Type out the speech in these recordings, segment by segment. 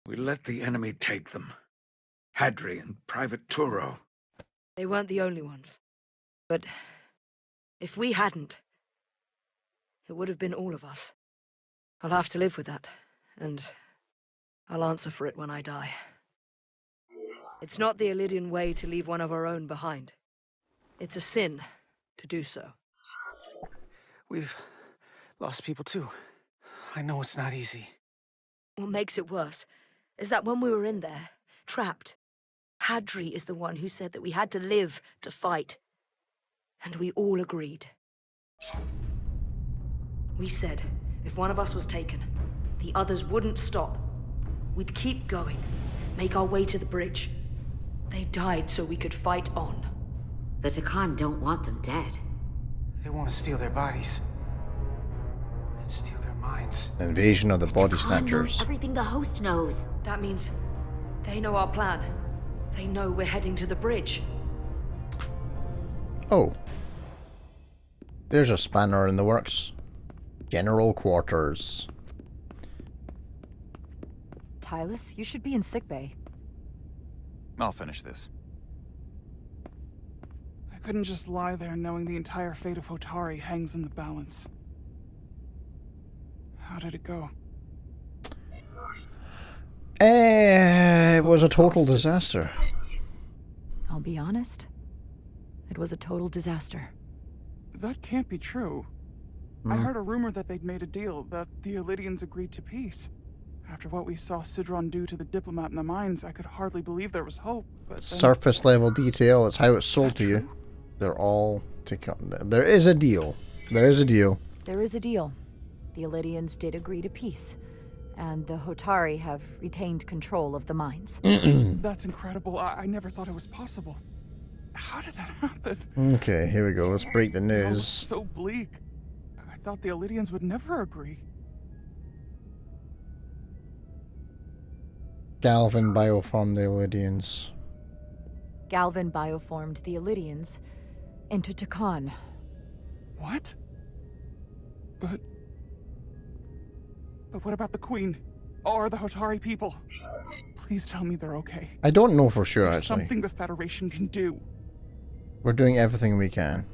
We let the enemy take them. Hadri and Private Turo. They weren't the only ones. But if we hadn't, it would have been all of us. I'll have to live with that, and I'll answer for it when I die. It's not the Illidian way to leave one of our own behind. It's a sin to do so. We've lost people too. I know it's not easy. What makes it worse is that when we were in there, trapped, Hadri is the one who said that we had to live to fight. And we all agreed. We said, if one of us was taken, the others wouldn't stop. We'd keep going, make our way to the bridge. They died so we could fight on. The Takan don't want them dead. They want to steal their bodies. And steal their minds. Invasion of the Body Takan Snatchers. knows everything the host knows. That means they know our plan. They know we're heading to the bridge. Oh. There's a spanner in the works. General quarters. Tylus, you should be in sickbay. I'll finish this. I couldn't just lie there knowing the entire fate of Hotari hangs in the balance. How did it go? It was a total disaster. I'll be honest. It was a total disaster. That can't be true. I heard a rumor that they'd made a deal, that the Illidians agreed to peace. After what we saw Sidron do to the diplomat in the mines, I could hardly believe there was hope, but then... Surface level detail, it's how it's sold to you. They're all to come. There is a deal. There is a deal. There is a deal. The Illidians did agree to peace, and the Hotari have retained control of the mines. That's incredible. I never thought it was possible. How did that happen? Okay, here we go. Let's break the It all news. was so bleak. I thought the Illidians would never agree. Galvin bioformed the Illidians. Galvin bioformed the Illidians into Takan. What? But what about the Queen? Or the Hotari people? Please tell me they're okay. I don't know for sure, There's actually. something the Federation can do. We're doing everything we can.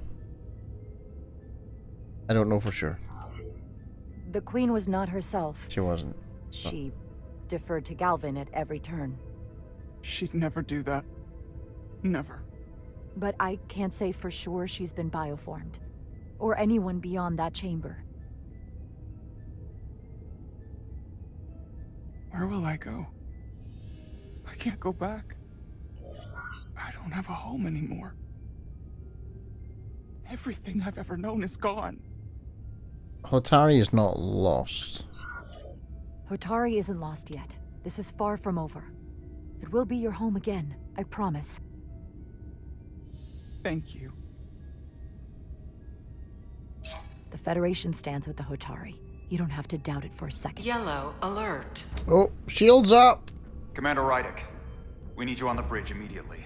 I don't know for sure. The Queen was not herself. She wasn't. She deferred to Galvin at every turn. She'd never do that. Never. But I can't say for sure she's been bioformed. Or anyone beyond that chamber. Where will I go? I can't go back. I don't have a home anymore. Everything I've ever known is gone. Hotari is not lost. Hotari isn't lost yet. This is far from over. It will be your home again, I promise. Thank you. The Federation stands with the Hotari. You don't have to doubt it for a second. Yellow alert. Oh, shields up! Commander Rydick, we need you on the bridge immediately.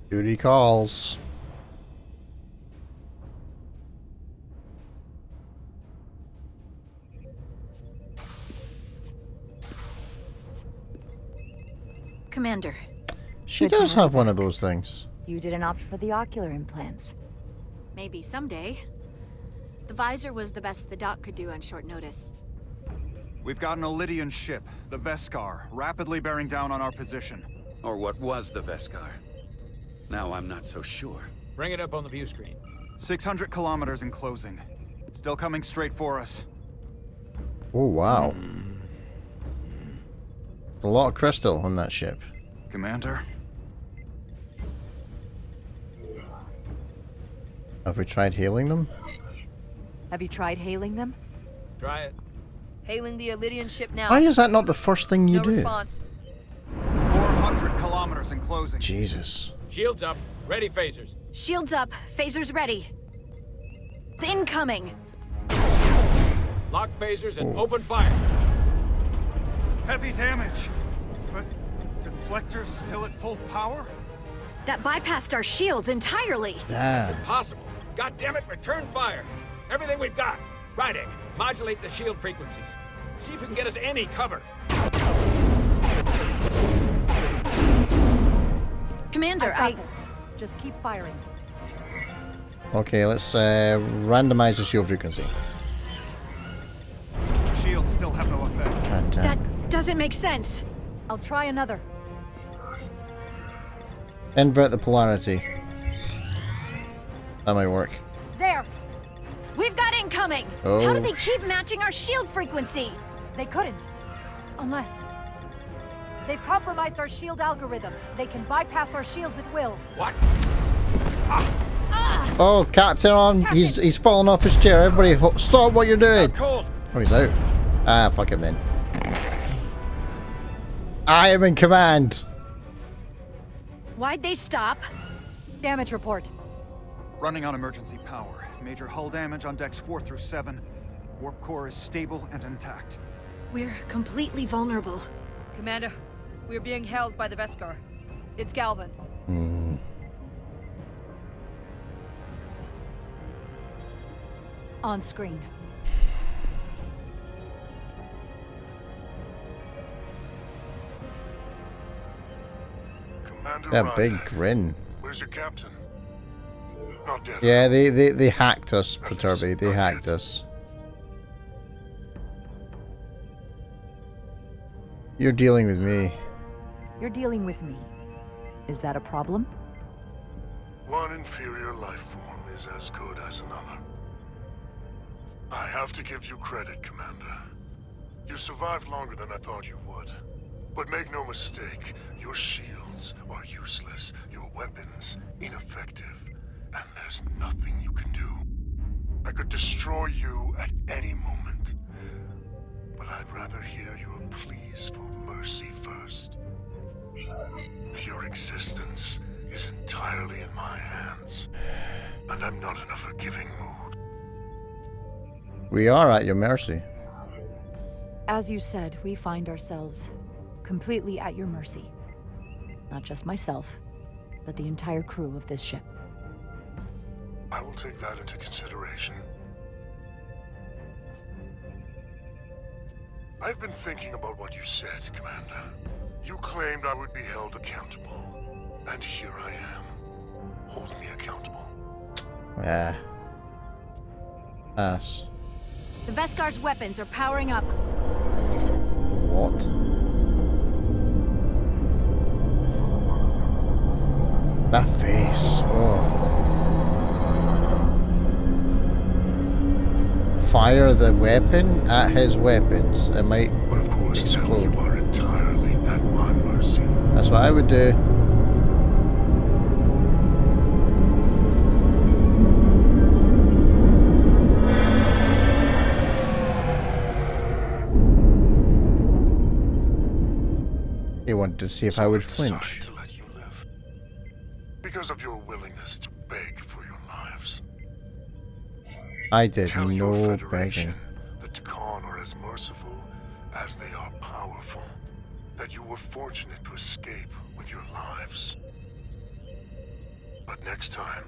Duty calls. Commander. She Good does to have one of those things. You didn't opt for the ocular implants. Maybe someday. The visor was the best the doc could do on short notice. We've got an Illidian ship, the Veskar, rapidly bearing down on our position. Or what was the Veskar. Now I'm not so sure. Bring it up on the view screen. 600 kilometers in closing. Still coming straight for us. Oh, wow. A lot of crystal on that ship. Commander? Have we tried hailing them? Have you tried hailing them? Try it. Hailing the Illidian ship now. Why is that not the first thing you no do? response. 400 kilometers in closing. Jesus. Shields up. Ready phasers. Shields up. Phasers ready. Incoming. Lock phasers and open fire. Heavy damage. But deflectors still at full power? That bypassed our shields entirely. Damn. Impossible. God damn it, return fire. Everything we've got. Rydick, modulate the shield frequencies. See if you can get us any cover. Commander, I've got this. Just keep firing. Okay, let's randomize the shield frequency. Shields still have no effect. God damn. That doesn't make sense. I'll try another. Invert the polarity. That might work. There! We've got incoming! Oh. How do they keep matching our shield frequency? They couldn't. Unless... They've compromised our shield algorithms. They can bypass our shields at will. What? Oh, Captain on. He's fallen off his chair. Everybody, stop what you're doing. Cold. Oh, he's out. Ah, fuck him then. I am in command. Why'd they stop? Damage report. Running on emergency power. Major hull damage on decks 4 through 7. Warp core is stable and intact. We're completely vulnerable. Commander, we're being held by the Veskar. It's Galvin. On screen. Commander That big Ryder, grin. where's your captain? Not dead. Yeah, they hacked us, Perturby. They hacked us. You're dealing with me. You're dealing with me. Is that a problem? One inferior life form is as good as another. I have to give you credit, Commander. You survived longer than I thought you would. But make no mistake, your shields are useless, your weapons ineffective, and there's nothing you can do. I could destroy you at any moment, but I'd rather hear your pleas for mercy first. Your existence is entirely in my hands, and I'm not in a forgiving mood. We are at your mercy. As you said, we find ourselves completely at your mercy. Not just myself, but the entire crew of this ship. I will take that into consideration. I've been thinking about what you said, Commander. You claimed I would be held accountable, and here I am. Hold me accountable. Yeah. Ass. The Veskar's weapons are powering up. What? That face. Oh. Fire the weapon at his weapons. It might But of course, now explode. you are entirely at my mercy. That's what I would do. He wanted to see if I would decided flinch. to let you live. Because of your willingness to beg for your lives. I did Tell your no Federation begging. that Takan are as merciful as they are powerful. That you were fortunate to escape with your lives. But next time,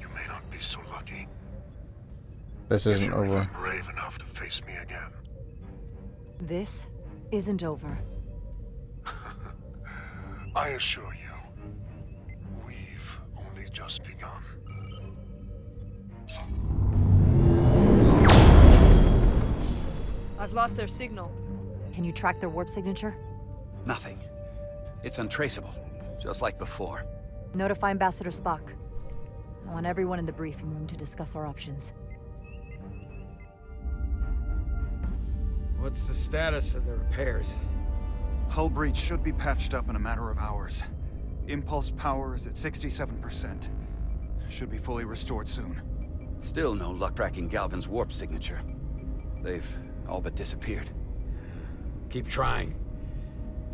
you may not be so lucky. This If isn't you're over. even brave enough to face me again. This isn't over. I assure you, we've only just begun. I've lost their signal. Can you track their warp signature? Nothing. It's untraceable, just like before. Notify Ambassador Spock. I want everyone in the briefing room to discuss our options. What's the status of the repairs? Hull breach should be patched up in a matter of hours. Impulse power is at 67%. Should be fully restored soon. Still no luck tracking Galvin's warp signature. They've all but disappeared. Keep trying.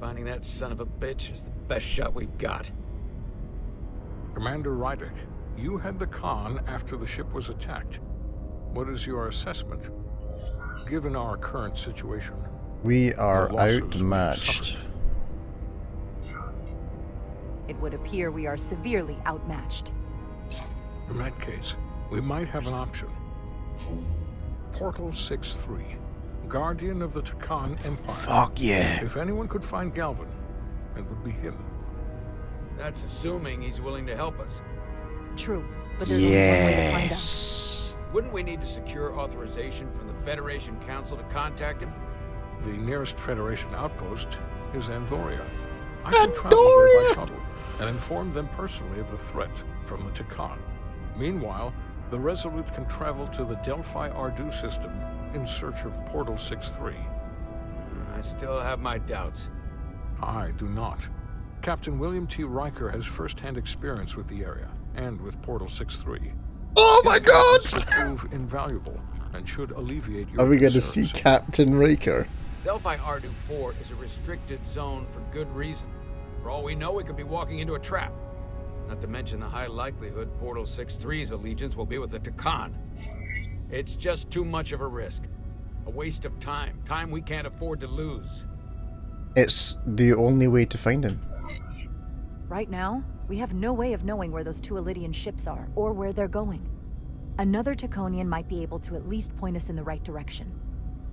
Finding that son of a bitch is the best shot we've got. Commander Rydick, you had the Khan after the ship was attacked. What is your assessment? Given our current situation, We are the losses we've outmatched. suffered. It would appear we are severely outmatched. In that case, we might have an option. Portal 6-3, Guardian of the Takan Empire. Fuck yeah. If anyone could find Galvin, it would be him. That's assuming he's willing to help us. True, but there's only one way to find out. Yes. Wouldn't we need to secure authorization from the Federation Council to contact him? The nearest Federation outpost is Andoria. I can travel there by shuttle and inform them personally of the threat from the Takan. Meanwhile, the Resolute can travel to the Delphi Ardu system in search of Portal 6-3. I still have my doubts. I do not. Captain William T. Riker has first-hand experience with the area and with Portal 6-3. Oh my God! This will prove invaluable and should alleviate your Are we going to see concerns. Captain Riker? Delphi Ardu 4 is a restricted zone for good reason. For all we know, we could be walking into a trap. Not to mention the high likelihood Portal 6-3's allegiance will be with the Takan. It's just too much of a risk. A waste of time. Time we can't afford to lose. It's the only way to find him. Right now, we have no way of knowing where those two Elydian ships are, or where they're going. Another Taconian might be able to at least point us in the right direction.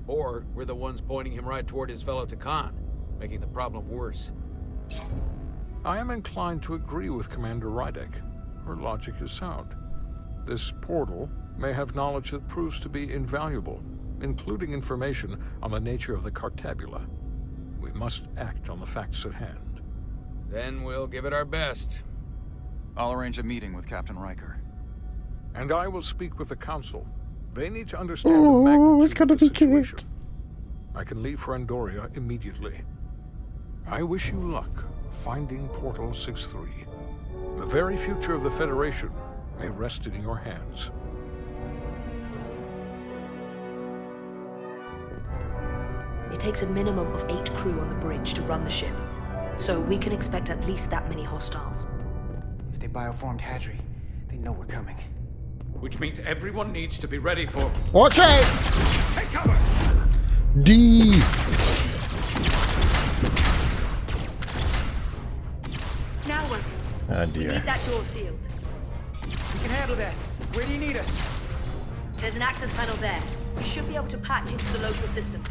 Or we're the ones pointing him right toward his fellow Takan, making the problem worse. I am inclined to agree with Commander Rydek. Her logic is sound. This portal may have knowledge that proves to be invaluable, including information on the nature of the Cartabula. We must act on the facts at hand. Then we'll give it our best. I'll arrange a meeting with Captain Riker. And I will speak with the Council. They need to understand the magnitude it's gonna of the be situation. good. I can leave for Andoria immediately. I wish you luck finding Portal 6-3. The very future of the Federation may rest in your hands. It takes a minimum of 8 crew on the bridge to run the ship, so we can expect at least that many hostiles. If they bioformed Hadri, they know we're coming. Which means everyone needs to be ready for... Watch out! Take cover! D! Now what? Oh We dear. need that door sealed. We can handle that. Where do you need us? There's an access panel there. We should be able to patch into the local systems.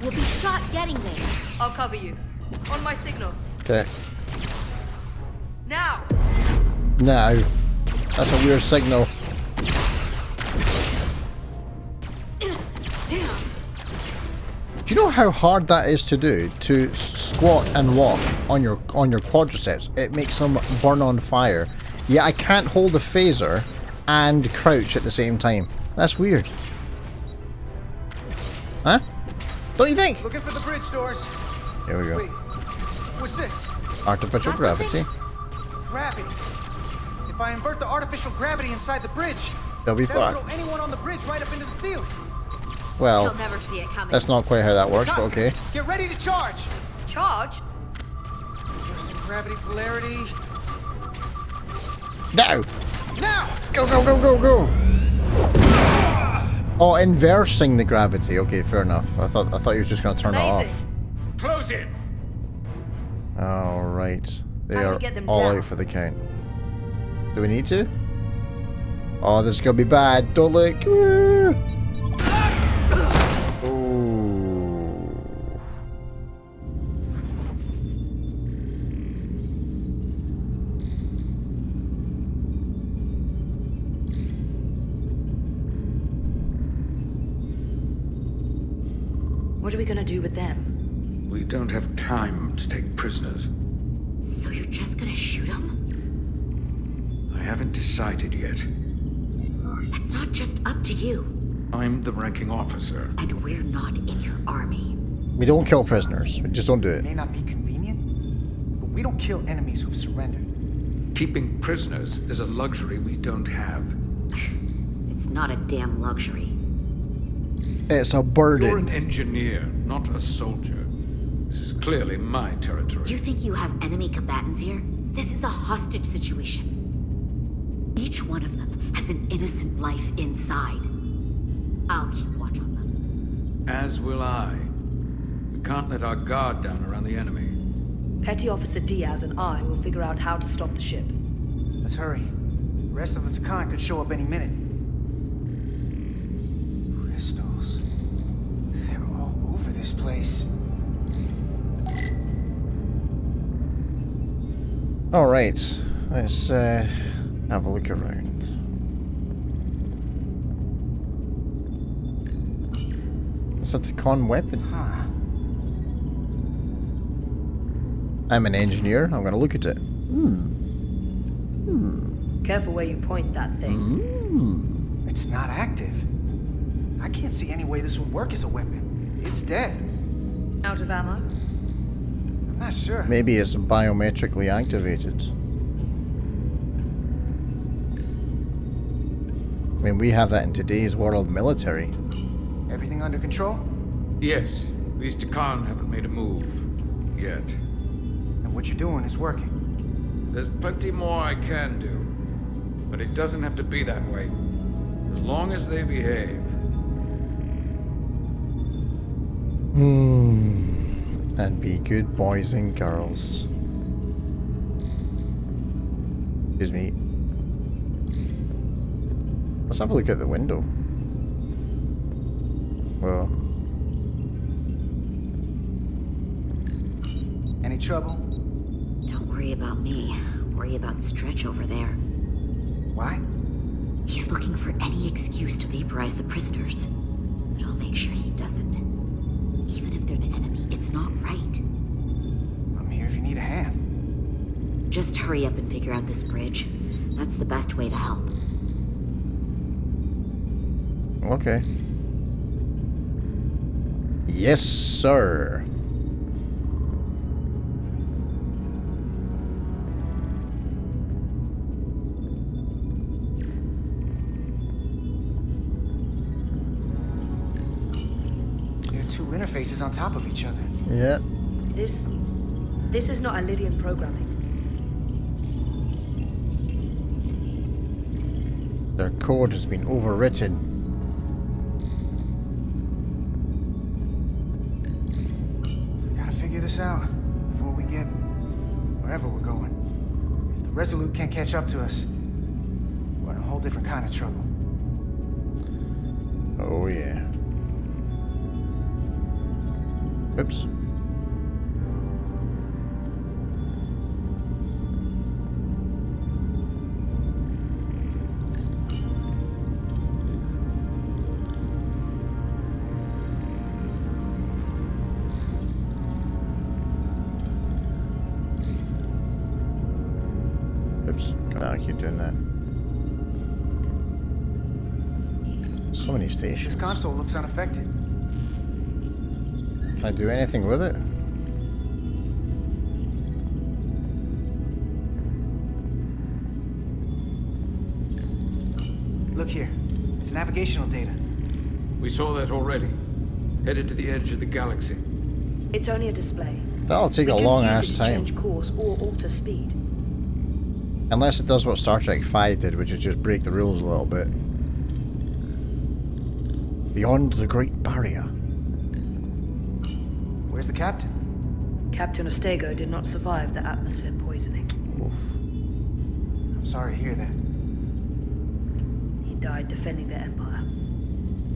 We'll be shot getting there. I'll cover you. On my signal. Okay. Now! Now. That's a weird signal. Damn. Do you know how hard that is to do? To squat and walk on your quadriceps. It makes them burn on fire. Yeah, I can't hold a phaser and crouch at the same time. That's weird. Huh? Don't you think? Looking for the bridge doors. Here we go. Wait, what's this? Artificial gravity. Gravity. If I invert the artificial gravity inside the bridge, They'll be that'll fucked. throw anyone on the bridge right up into the ceiling. Well, You'll never see it coming. that's not quite how that works, but Tusk, okay. Get ready to charge. Charge? Reversing gravity polarity. Now! Now! Go, go, go, go, go! Oh, inversing the gravity. Okay, fair enough. I thought he was just gonna turn it off. Close in! All right. They How do we are get them all down? out for the count. Do we need to? Oh, this is gonna be bad. Don't look. Ooh. What are we gonna do with them? We don't have time to take prisoners. So you're just gonna shoot him? I haven't decided yet. That's not just up to you. I'm the ranking officer. And we're not in your army. We don't kill prisoners. We just don't do It it. may not be convenient, but we don't kill enemies who've surrendered. Keeping prisoners is a luxury we don't have. It's not a damn luxury. It's a You're an burden. engineer, not a soldier. This is clearly my territory. You think you have enemy combatants here? This is a hostage situation. Each one of them has an innocent life inside. I'll keep watch on them. As will I. We can't let our guard down around the enemy. Petty Officer Diaz and I will figure out how to stop the ship. Let's hurry. The rest of the Takan could show up any minute. Crystals. They're all over this place. Alright, let's have a look around. It's a Takan weapon. Huh. I'm an engineer, I'm gonna look at it. Careful where you point that thing. It's not active. I can't see any way this would work as a weapon. It's dead. Out of ammo? I'm not sure. Maybe it's biometrically activated. I mean, we have that in today's world military. Everything under control? Yes, these Takan haven't made a move. Yet. And what you're doing is working. There's plenty more I can do. But it doesn't have to be that way. As long as they behave. And be good boys and girls. Excuse me. Let's have a look at the window. Well. Any trouble? Don't worry about me. Worry about Stretch over there. Why? He's looking for any excuse to vaporize the prisoners. But I'll make sure he doesn't. Even if they're the enemy, it's not right. I'm here if you need a hand. Just hurry up and figure out this bridge. That's the best way to help. Okay. Yes, sir. There are two interfaces on top of each other. Yeah. This is not a Lydian programming. Their code has been overwritten. Gotta figure this out before we get wherever we're going. If the Resolute can't catch up to us, we're in a whole different kind of trouble. Oh yeah. Oops. Oops. I keep doing that. So many stations. This console looks unaffected. Can I do anything with it? Look here. It's navigational data. We saw that already. Headed to the edge of the galaxy. It's only a display. That'll take We a can long use ass it to time. change course or alter speed. Unless it does what Star Trek V did, which is just break the rules a little bit. Beyond the Great Barrier. Where's the captain? Captain Ostego did not survive the atmosphere poisoning. Oof. I'm sorry to hear that. He died defending the Empire.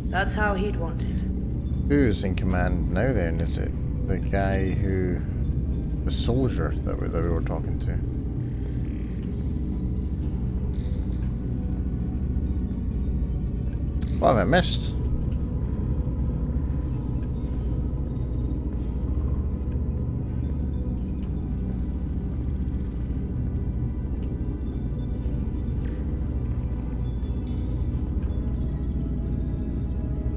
That's how he'd want it. Who's in command now then? Is it the guy who... the soldier that we were talking to? What have I missed?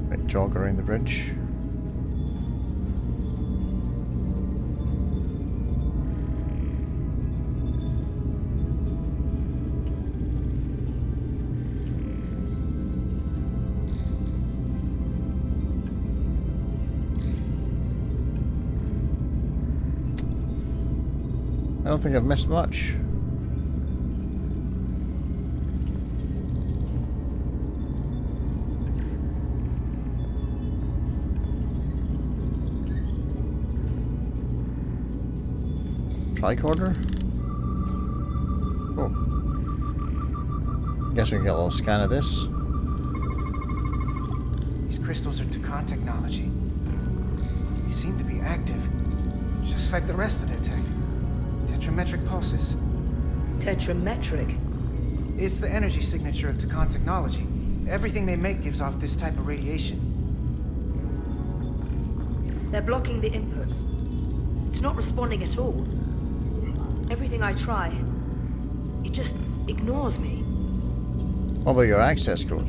Right, jog around the bridge. I don't think I've missed much. Tricorder? Oh. Guess we can get a little scan of this. These crystals are Takan technology. They seem to be active, just like the rest of their tech. Tetrametric pulses. Tetrametric? It's the energy signature of Takan technology. Everything they make gives off this type of radiation. They're blocking the inputs. It's not responding at all. Everything I try, it just ignores me. What about your access code?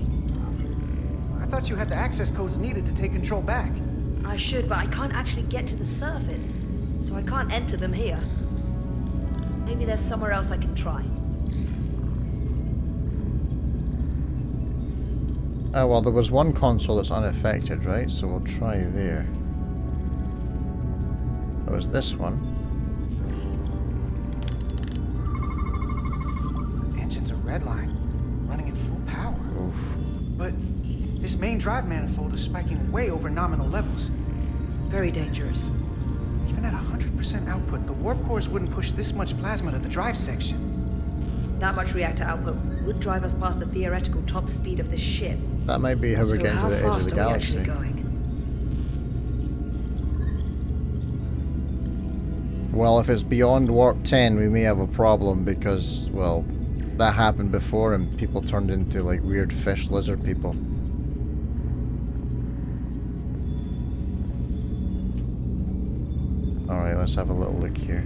I thought you had the access codes needed to take control back. I should, but I can't actually get to the surface, so I can't enter them here. Maybe there's somewhere else I can try. Oh, well, there was one console that's unaffected, right? So we'll try there. There was this one. Engine's a red line, running at full power. Oof. But this main drive manifold is spiking way over nominal levels. Very dangerous. Even at 100% output, the warp cores wouldn't push this much plasma to the drive section. That much reactor output would drive us past the theoretical top speed of this ship. That might be how we're getting to the edge of the galaxy. Well, if it's beyond warp 10, we may have a problem because, well, that happened before and people turned into like weird fish lizard people. Alright, let's have a little look here.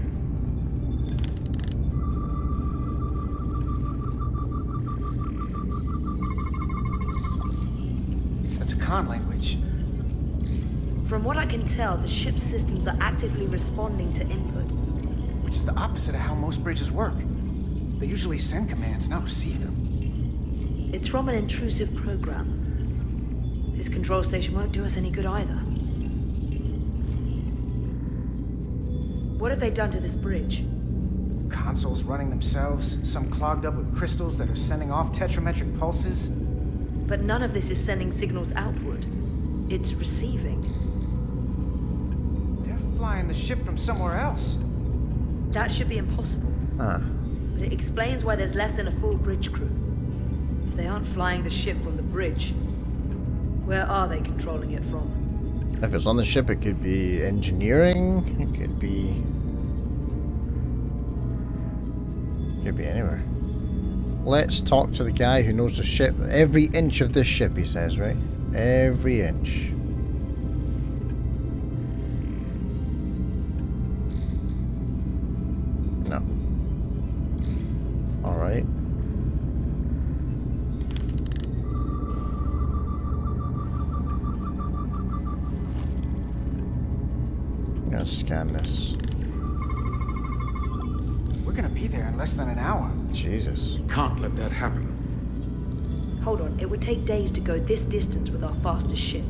It's the Takan language. From what I can tell, the ship's systems are actively responding to input. Which is the opposite of how most bridges work. They usually send commands, not receive them. It's from an intrusive program. This control station won't do us any good either. What have they done to this bridge? Consoles running themselves, some clogged up with crystals that are sending off tetrametric pulses. But none of this is sending signals outward. It's receiving. They're flying the ship from somewhere else. That should be impossible. But it explains why there's less than a full bridge crew. If they aren't flying the ship from the bridge, where are they controlling it from? If it's on the ship, it could be engineering. It could be anywhere. Let's talk to the guy who knows the ship. Every inch of this ship, he says, right? Every inch. No. Alright. I'm gonna scan this. We're gonna be there in less than an hour. Jesus. Can't let that happen. Hold on, it would take days to go this distance with our fastest ship.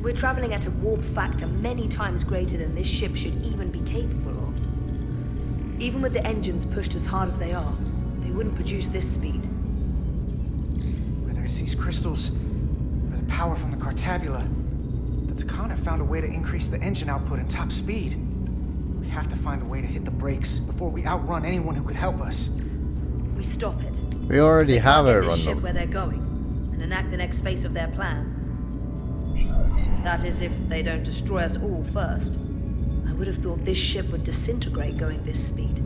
We're traveling at a warp factor many times greater than this ship should even be capable of. Even with the engines pushed as hard as they are, they wouldn't produce this speed. Whether it's these crystals or the power from the Cartabula, the Takan have found a way to increase the engine output and top speed. We have to find a way to hit the brakes before we outrun anyone who could help us. We stop it. We already have They outrun ship them. where they're going and enact the next phase of their plan. That is, if they don't destroy us all first. I would have thought this ship would disintegrate going this speed.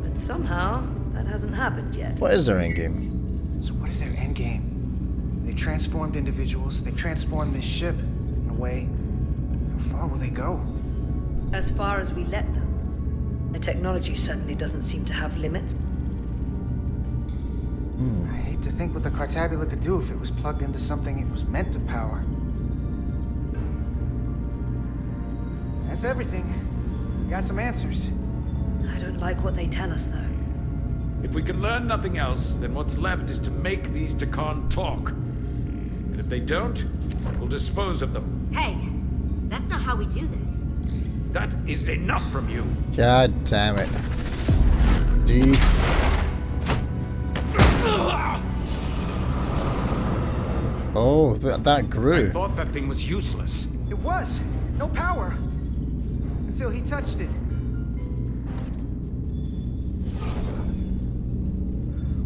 But somehow, that hasn't happened yet. What is their endgame? So what is their endgame? They've transformed individuals, they've transformed this ship, in a way. How far will they go? As far as we let them. The technology certainly doesn't seem to have limits. I hate to think what the Cartabula could do if it was plugged into something it was meant to power. That's everything. We got some answers. I don't like what they tell us, though. If we can learn nothing else, then what's left is to make these Takan talk. And if they don't, we'll dispose of them. Hey, that's not how we do this. That is enough from you. God damn it. D. Oh, that grew. I thought that thing was useless. It was! No power! Until he touched it.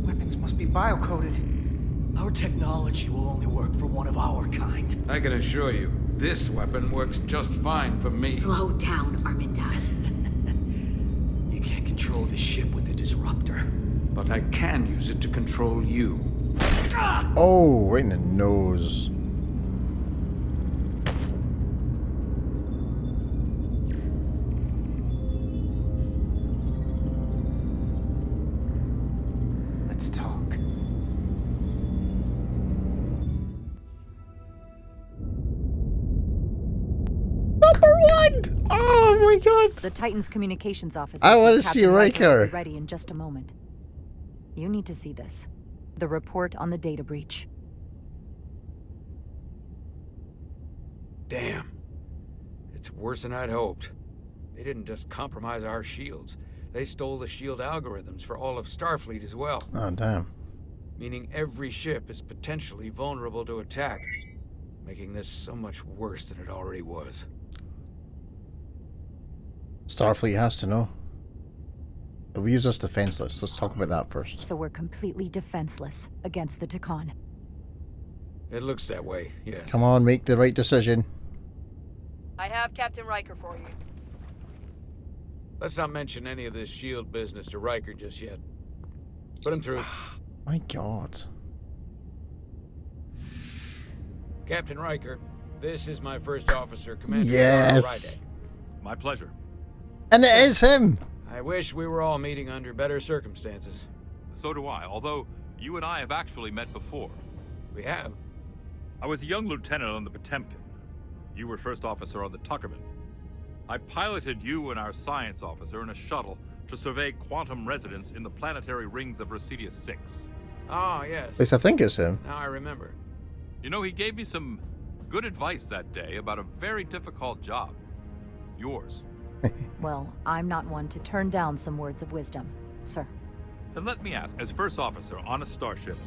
Weapons must be bio-coded. Our technology will only work for one of our kind. I can assure you, this weapon works just fine for me. Slow down, Arminda. You can't control control the ship with the disruptor. But I can use it to control you. Oh, right in the nose. Let's talk. Number one! Oh my god! The Titan's communications officer I want to says see Captain Riker will Riker. be ready in just a moment. You need to see this. The report on the data breach. Damn. It's worse than I'd hoped. They didn't just compromise our shields. They stole the shield algorithms for all of Starfleet as well. Oh, damn. Meaning every ship is potentially vulnerable to attack, making this so much worse than it already was. Starfleet has to know. It leaves us defenseless. Let's talk about that first. So we're completely defenseless against the Takan. It looks that way, yes. Come on, make the right decision. I have Captain Riker for you. Let's not mention any of this shield business to Riker just yet. Put him through. My god. Captain Riker, this is my first officer, Commander Yes. Ryder. My pleasure. And it is him. I wish we were all meeting under better circumstances. So do I, although you and I have actually met before. We have? I was a young lieutenant on the Potemkin. You were first officer on the Tuckerman. I piloted you and our science officer in a shuttle to survey quantum resonance in the planetary rings of Residius 6. Ah, yes. At least I think it's him. Now I remember. You know, he gave me some good advice that day about a very difficult job. Yours. Well, I'm not one to turn down some words of wisdom, sir. Then let me ask, as first officer on a starship,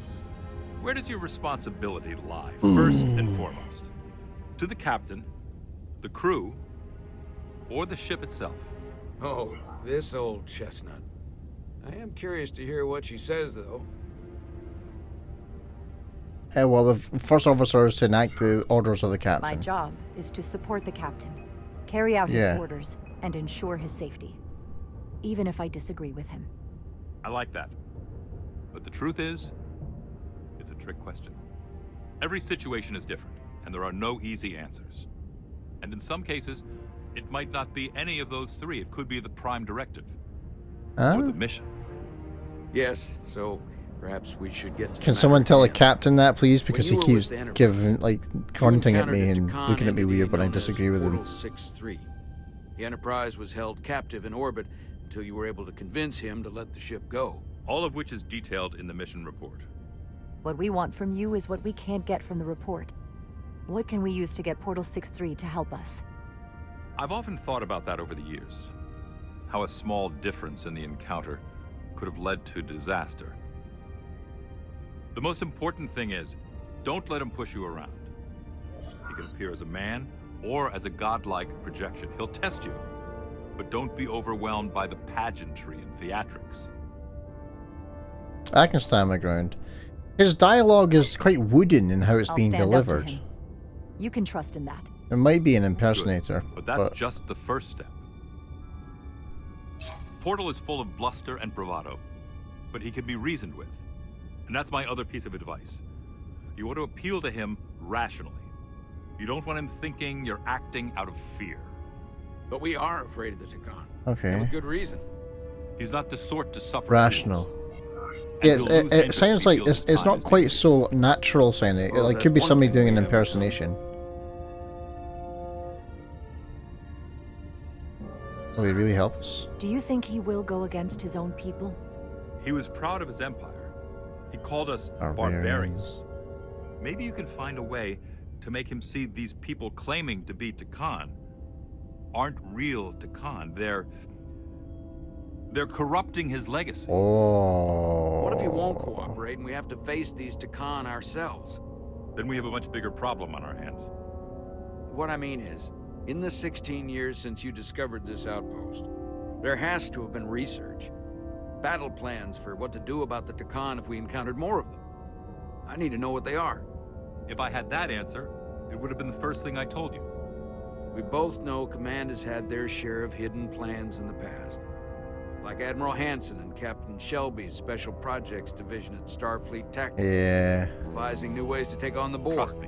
where does your responsibility lie, first and foremost? To the captain, the crew, or the ship itself? Oh, this old chestnut. I am curious to hear what she says, though. Well, the first officer is to enact the orders of the captain. My job is to support the captain, carry out his orders, and ensure his safety. Even if I disagree with him. I like that. But the truth is, it's a trick question. Every situation is different, and there are no easy answers. And in some cases, it might not be any of those three. It could be the prime directive. Or the mission. Yes, so perhaps we should get to Can someone tell the captain that, please? Because he When you were keeps with the Enterprise, giving, like, grunting at me encountered a and Takan looking at me entity weird when I known as disagree with him. Portal 6-3. The Enterprise was held captive in orbit until you were able to convince him to let the ship go. All of which is detailed in the mission report. What we want from you is what we can't get from the report. What can we use to get Portal 6-3 to help us? I've often thought about that over the years. How a small difference in the encounter could have led to disaster. The most important thing is, don't let him push you around. He can appear as a man or as a godlike projection. He'll test you, but don't be overwhelmed by the pageantry and theatrics. I can stand my ground. His dialogue is quite wooden in how it's I'll being stand up to delivered. him. You can trust in that. It might be an impersonator, Good, but that's just the first step. Portal is full of bluster and bravado, but he can be reasoned with. And that's my other piece of advice. You want to appeal to him rationally. You don't want him thinking you're acting out of fear. But we are afraid of the Takan. Okay. And with good reason. He's not the sort to suffer. rational. Yes, it sounds like it's not quite so natural sounding. It like, could be somebody doing an impersonation. Will he really help us? Do you think he will go against his own people? He was proud of his empire. He called us barbarians. Maybe you can find a way to make him see these people claiming to be Takan aren't real Takan. They're corrupting his legacy. Oh. What if he won't cooperate and we have to face these Takan ourselves? Then we have a much bigger problem on our hands. What I mean is, in the 16 years since you discovered this outpost, there has to have been research. Battle plans for what to do about the Takan if we encountered more of them. I need to know what they are. If I had that answer, it would have been the first thing I told you. We both know Command has had their share of hidden plans in the past. Like Admiral Hansen and Captain Shelby's Special Projects Division at Starfleet Tactics. Yeah. Devising new ways to take on the board. Trust me.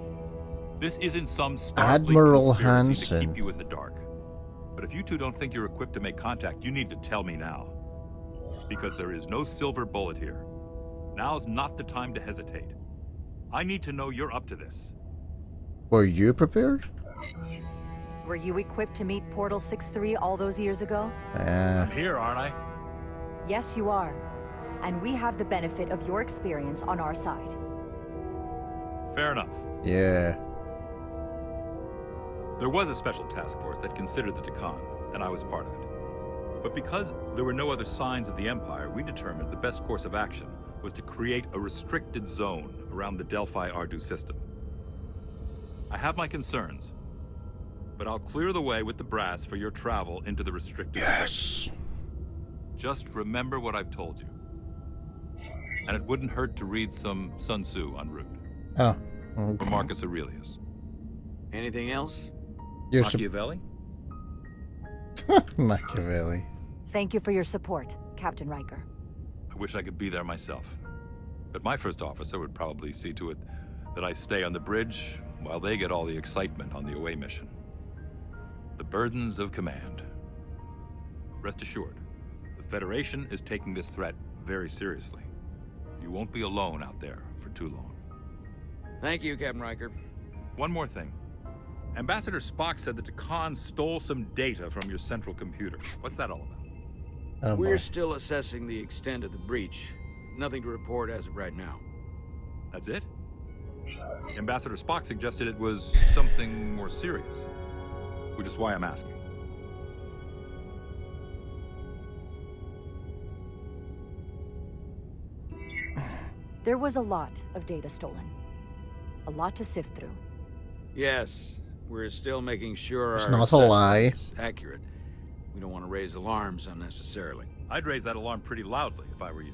This isn't some Starfleet Admiral conspiracy to Hansen. keep you in the dark. But if you two don't think you're equipped to make contact, you need to tell me now. Because there is no silver bullet here. Now's not the time to hesitate. I need to know you're up to this. Were you prepared? Were you equipped to meet Portal 6-3 all those years ago? I'm here, aren't I? Yes, you are. And we have the benefit of your experience on our side. Fair enough. Yeah. There was a special task force that considered the Takan, and I was part of it. But because there were no other signs of the Empire, we determined the best course of action was to create a restricted zone around the Delphi-Ardu system. I have my concerns, but I'll clear the way with the brass for your travel into the restricted zone. Just remember what I've told you. And it wouldn't hurt to read some Sun Tzu en route. Oh. From Marcus Aurelius. Anything else? Machiavelli? Machiavelli. Thank you for your support, Captain Riker. I wish I could be there myself. But my first officer would probably see to it that I stay on the bridge while they get all the excitement on the away mission. The burdens of command. Rest assured, the Federation is taking this threat very seriously. You won't be alone out there for too long. Thank you, Captain Riker. One more thing. Ambassador Spock said that Takan stole some data from your central computer. What's that all about? Oh, We're still assessing the extent of the breach. Nothing to report as of right now. That's it? Ambassador Spock suggested it was something more serious, which is why I'm asking. There was a lot of data stolen. A lot to sift through. Yes, we're still making sure It's our not a lie. assessment is accurate. We don't want to raise alarms unnecessarily. I'd raise that alarm pretty loudly if I were you.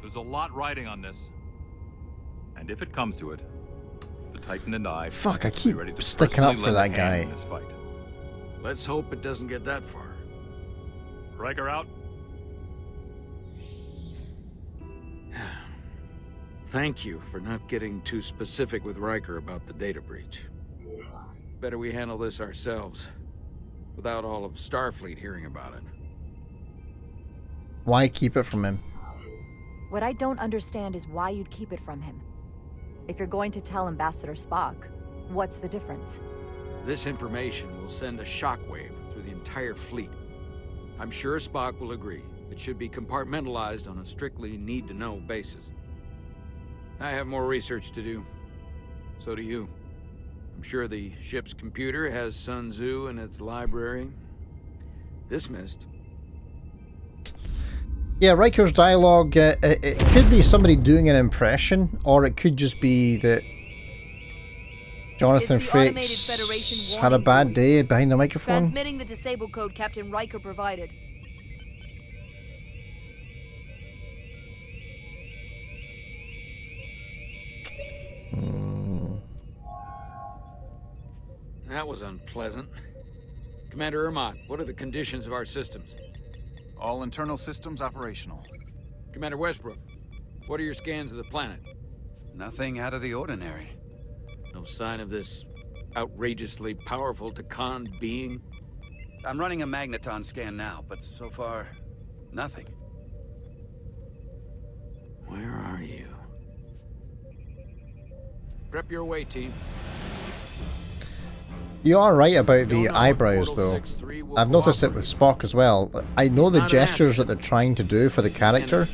There's a lot riding on this. And if it comes to it, the Titan and I... Fuck, I will be keep ready to sticking up personally for lend that a hand guy. in this fight. Let's hope it doesn't get that far. Riker out. Thank you for not getting too specific with Riker about the data breach. Better we handle this ourselves, without all of Starfleet hearing about it. Why keep it from him? What I don't understand is why you'd keep it from him. If you're going to tell Ambassador Spock, what's the difference? This information will send a shockwave through the entire fleet. I'm sure Spock will agree. It should be compartmentalized on a strictly need-to-know basis. I have more research to do. So do you. I'm sure the ship's computer has Sun Tzu in its library. Dismissed. Yeah, Riker's dialogue, it could be somebody doing an impression, or it could just be that Jonathan Frakes had a bad day behind the microphone. Transmitting the disable code Captain Riker provided. That was unpleasant. Commander Ermont, what are the conditions of our systems? All internal systems operational. Commander Westbrook, what are your scans of the planet? Nothing out of the ordinary. No sign of this outrageously powerful Takan being? I'm running a magneton scan now, but so far, nothing. Where are you? Prep your way, team. You are right about the eyebrows, though. I've noticed it with Spock as well. I know the gestures that they're trying to do for the character,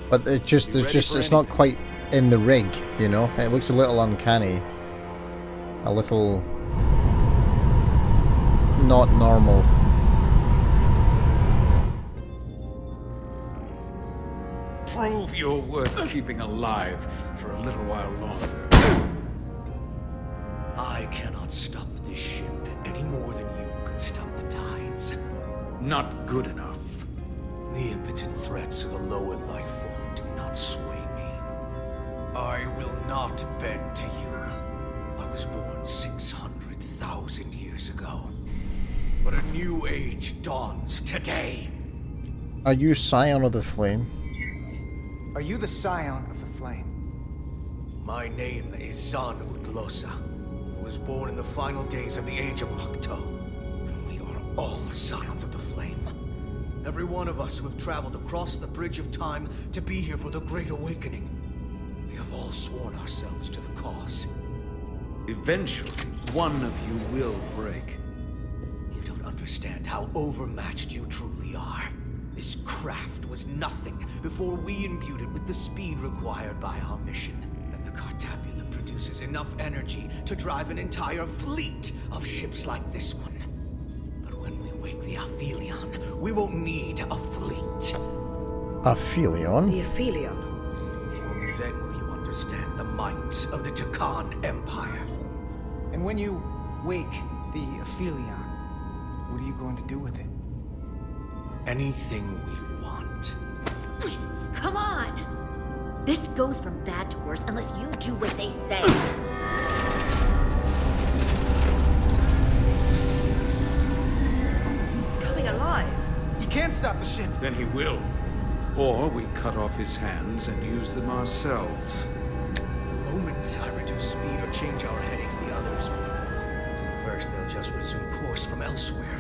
but it's not quite in the rig, you know? It looks a little uncanny. A little... not normal. Prove you're worth keeping alive for a little while longer. I cannot stop this ship any more than you could stop the tides. Not good enough. The impotent threats of a lower life form do not sway me. I will not bend to you. I was born 600,000 years ago. But a new age dawns today. Are you Scion of the Flame? Are you the Scion of the Flame? My name is Zan Utlosa. I was born in the final days of the Age of Makto. We are all Scions of the Flame. Every one of us who have traveled across the Bridge of Time to be here for the Great Awakening. We have all sworn ourselves to the cause. Eventually, one of you will break. You don't understand how overmatched you truly are. This craft was nothing before we imbued it with the speed required by our mission. And the Cartabula produces enough energy to drive an entire fleet of ships like this one. But when we wake the Aphelion, we won't need a fleet. Aphelion? The Aphelion? Only then will you understand the might of the Takan Empire. And when you wake the Aphelion, what are you going to do with it? Anything we want. Come on! This goes from bad to worse unless you do what they say. It's coming alive. You can't stop the ship. Then he will. Or we cut off his hands and use them ourselves. The moment I reduce speed or change our heading, the others will know. First, they'll just resume course from elsewhere.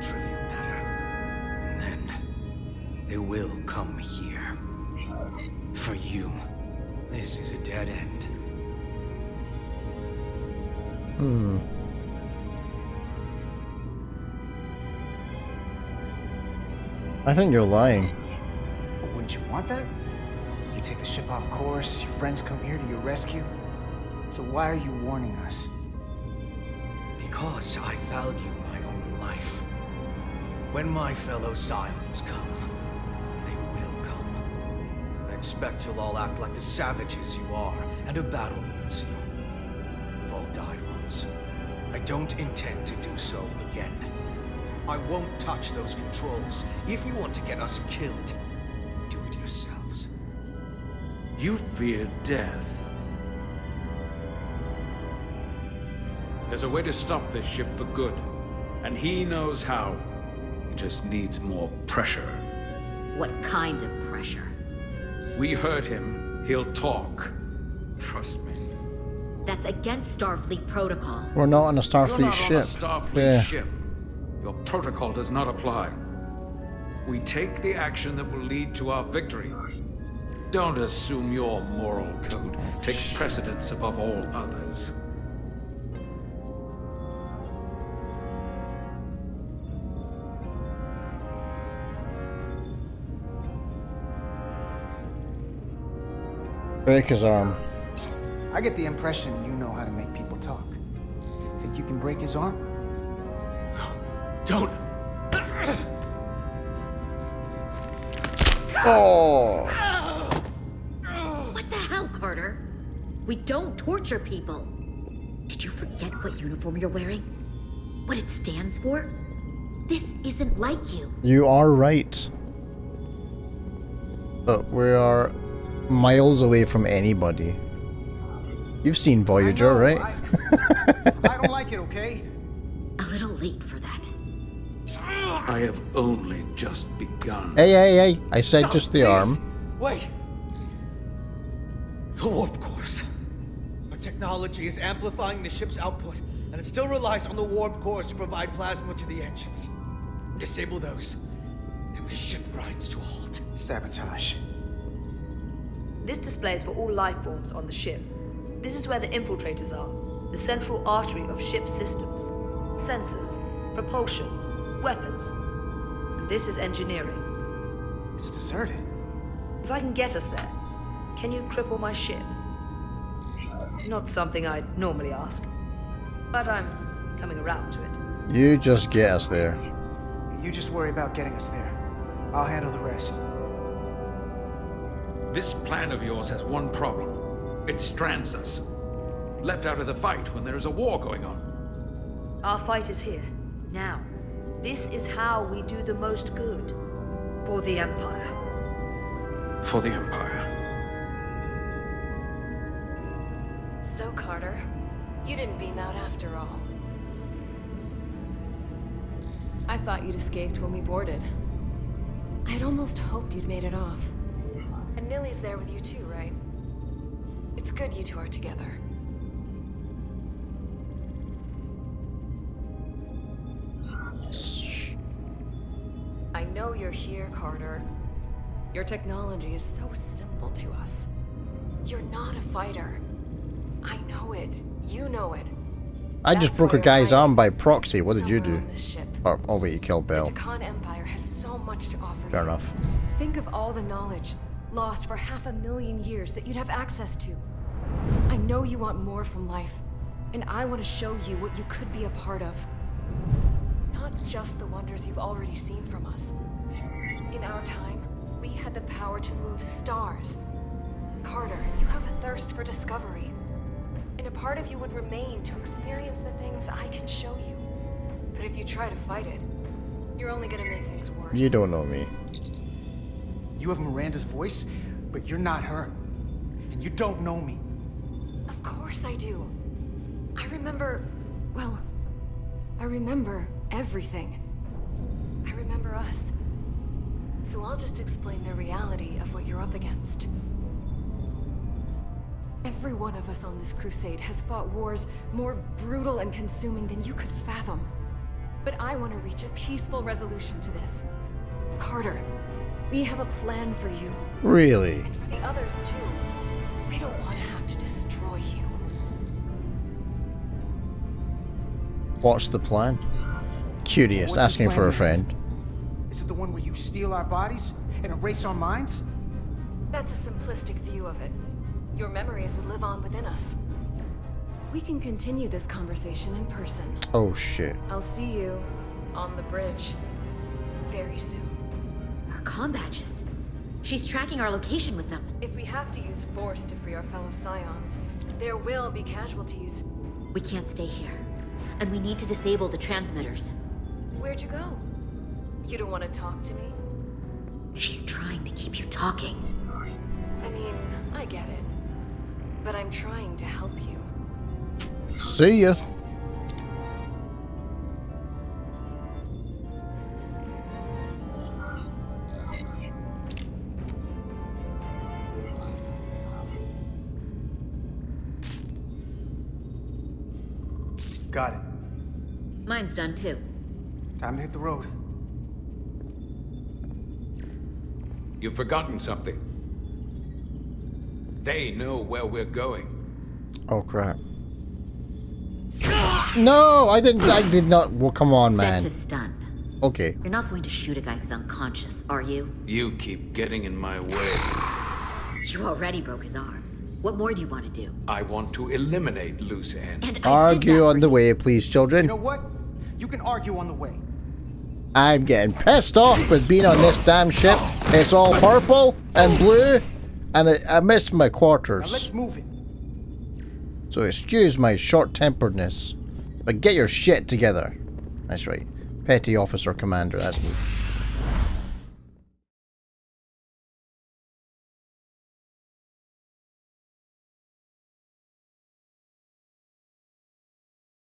Trivial matter. And then, they will come here. For you, this is a dead end. I think you're lying. But wouldn't you want that? You take the ship off course, your friends come here to your rescue. So why are you warning us? Because I value my own life. When my fellow Scions come, they will come. I expect you'll all act like the savages you are, and a battle needs you. We've all died once. I don't intend to do so again. I won't touch those controls. If you want to get us killed, do it yourselves. You fear death. There's a way to stop this ship for good, and he knows how. He just needs more pressure. What kind of pressure? We hurt him, he'll talk. Trust me. That's against Starfleet protocol. We're not on a You're Starfleet not ship. on a Starfleet ship. Your protocol does not apply. We take the action that will lead to our victory. Don't assume your moral code takes precedence above all others. Break his arm. I get the impression you know how to make people talk. Think you can break his arm? Don't! Oh! What the hell, Carter? We don't torture people. Did you forget what uniform you're wearing? What it stands for? This isn't like you. You are right. But we are miles away from anybody. You've seen Voyager, right? I don't like it, okay? A little late for that. I have only just begun. Hey, I said just the arm. Wait! The warp cores. Our technology is amplifying the ship's output, and it still relies on the warp cores to provide plasma to the engines. Disable those, and the ship grinds to a halt. Sabotage. This displays for all life forms on the ship. This is where the infiltrators are, the central artery of ship systems. Sensors, propulsion, weapons. And this is engineering. It's deserted. If I can get us there, can you cripple my ship? Not something I'd normally ask, but I'm coming around to it. You just get us there. You just worry about getting us there. I'll handle the rest. This plan of yours has one problem. It strands us. Left out of the fight when there is a war going on. Our fight is here, now. This is how we do the most good. For the Empire. For the Empire. So, Carter, you didn't beam out after all. I thought you'd escaped when we boarded. I'd almost hoped you'd made it off. And Nilly's there with you too, right? It's good you two are together. I know you're here, Carter. Your technology is so simple to us. You're not a fighter. I know it. You know it. I just broke a guy's arm by proxy. What did you do? Oh wait, you killed Bell. The Takan Empire has so much to offer. Fair enough. Think of all the knowledge lost for 500,000 years that you'd have access to. I know you want more from life, and I want to show you what you could be a part of. Not just the wonders you've already seen from us. In our time, we had the power to move stars. Carter, you have a thirst for discovery. And a part of you would remain to experience the things I can show you. But if you try to fight it, you're only gonna make things worse. You don't know me. You have Miranda's voice, but you're not her. And you don't know me. Of course I do. I remember... well... I remember everything. I remember us. So I'll just explain the reality of what you're up against. Every one of us on this crusade has fought wars more brutal and consuming than you could fathom. But I want to reach a peaceful resolution to this. Carter, we have a plan for you. Really? And for the others too. We don't want to have to destroy you. What's the plan? Curious, What's asking the for a plan? friend. Is it the one where you steal our bodies and erase our minds? That's a simplistic view of it. Your memories would live on within us. We can continue this conversation in person. Oh shit. I'll see you on the bridge very soon. Our comm badges. She's tracking our location with them. If we have to use force to free our fellow Scions, there will be casualties. We can't stay here. And we need to disable the transmitters. Where'd you go? You don't want to talk to me? She's trying to keep you talking. I mean, I get it. But I'm trying to help you. See ya. Got it. Mine's done too. Time to hit the road. You've forgotten something. They know where we're going. Oh crap. No, I did not. Well, come on, man. Set to stun. Okay. You're not going to shoot a guy who's unconscious, are you? You keep getting in my way. You already broke his arm. What more do you want to do? I want to eliminate loose ends. And Argue on the way, please, children. You know what? You can argue on the way. I'm getting pissed off with being on this damn ship. It's all purple and blue, and I miss my quarters. Now let's move it. So excuse my short-temperedness, but get your shit together. That's right. Petty Officer Commander, that's me.